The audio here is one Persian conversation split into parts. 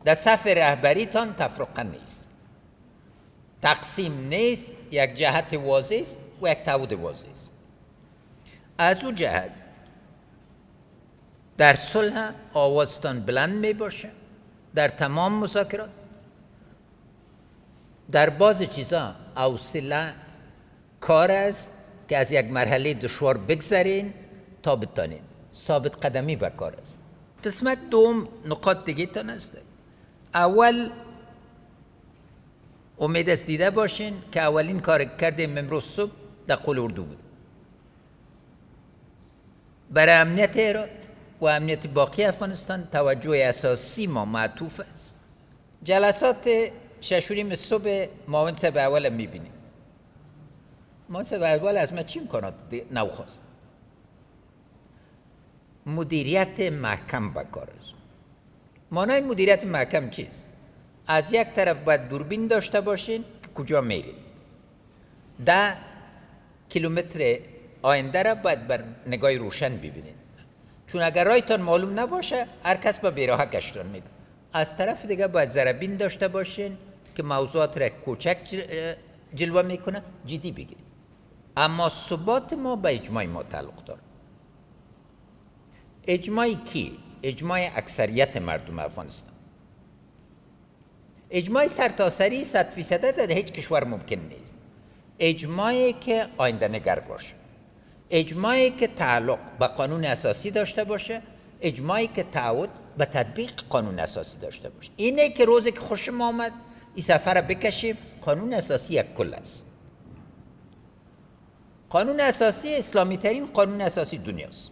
در صف رهبریتان تفرقه نیست، تقسیم نیست، یک جهت واضح است و یک تعهد واضح است. از او جهت در صلح آوازتان بلند می باشه، در تمام مذاکرات، در بعض چیزا حوصله کار است که از یک مرحله دشوار بگذرین تا بتانین. ثابت قدمی به کار است. قسمت دوم نقاط دیگه تان است. اول امید است دیده باشین که اولین کار کردیم امروز صبح در قول اردو بود. برای امنیت هرات و امنیت باقی افغانستان توجه اساسی ما معطوف است. جلسات ششوریم صبح معاون صاحب اول میبینیم. معاون صاحب اول از ما چی امکانات نو خواست؟ مدیریت محکم بکار است. معنای مدیریت محکم چیست؟ از یک طرف باید دوربین داشته باشین که کجا میرین. 10 کیلومتر آینده را باید بر نگاه روشن ببینید، چون اگر رایتان معلوم نباشه هر کس به بیراه کشتان میگه. از طرف دیگه باید ضربین داشته باشین که موضوعات را کوچک جلوه میکنه جدی بگیرید. اما ثبات ما به اجماع ما تعلق داره. اجماعی کی؟ اجماع اکثریت مردم افغانستان. اجماع سرتاسری 100% در هیچ کشور ممکن نیست. اجماعی که آینده نگر باشه، اجماعی که تعلق به قانون اساسی داشته باشه، اجماعی که تعهد به تطبیق قانون اساسی داشته باشه. اینه که روزی که خوشم آمد این سفر را بکشیم. قانون اساسی یک کل است. قانون اساسی اسلامی ترین قانون اساسی دنیاست.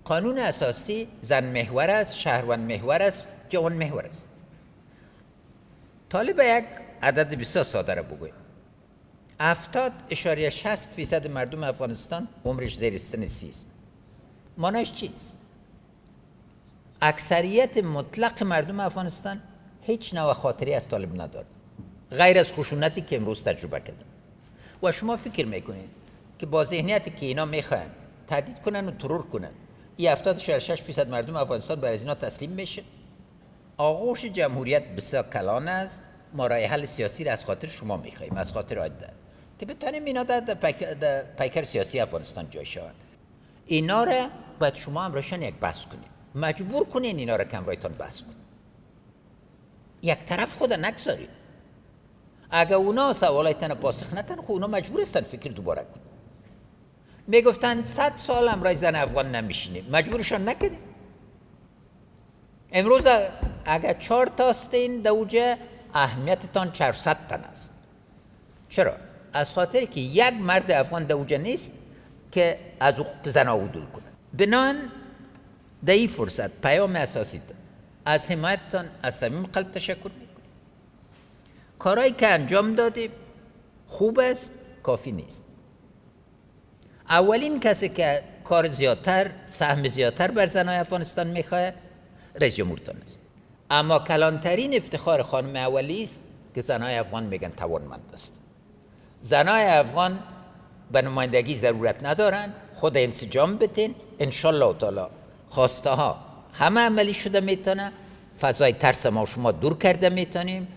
قانون اساسی زن محور است، شهروند محور است، جوان محور است. طالب یک عدد بسیار ساده را بگویم. 70.60% مردم افغانستان عمرش زیر سن 30 است. معنیش چیست؟ اکثریت مطلق مردم افغانستان هیچ نوع خاطری از طالب ندارد غیر از خشونتی که امروز تجربه کردن. و شما فکر میکنید که با ذهنیتی که اینا میخواین تهدید کنن و ترور کنن این 70.6% مردم افغانستان بر از اینا تسلیم میشه؟ آغوش جمهوریت بسیار کلان است. ما راه حل سیاسی را از خاطر شما میخوایم، از خاطر عادت که بتونیم اینا در پیکر سیاسی افغانستان جای شوند. اینا را باید شما همراهشان یک بحث کنید، مجبور کنین اینا را که همراهتان بحث کنید. یک طرف خود نگذارید. اگر اونا سوالایتان پاسخ ندن خب اونا مجبور هستن فکر دوباره کنن. میگفتن 100 سال همراه زن افغان نمیشینیم، مجبورشان نکردیم. امروز اگر 4 تا هستین دوجه اهمیتتان 400 تن است. چرا؟ از خاطر که یک مرد افغان دوجه نیست که از حقوق زن عدول کنه. بنان در این فرصت پیام اساسی از حمایتتان از صمیم قلب تشکر میکنیم. کارهایی که انجام دادیم خوب است، کافی نیست. اولین کسی که کار زیادتر، سهم زیادتر بر زنای افغانستان میخواه رئیس جمهورتان است. اما کلانترین افتخار خانم اولی است که زنای افغان میگن توانمند است. زنای افغان به نمایندگی ضرورت ندارن، خود انسجام بتین، انشالله تعالی خواسته ها همه عملی شده میتونه. فضای ترس ما شما دور کرده میتونیم.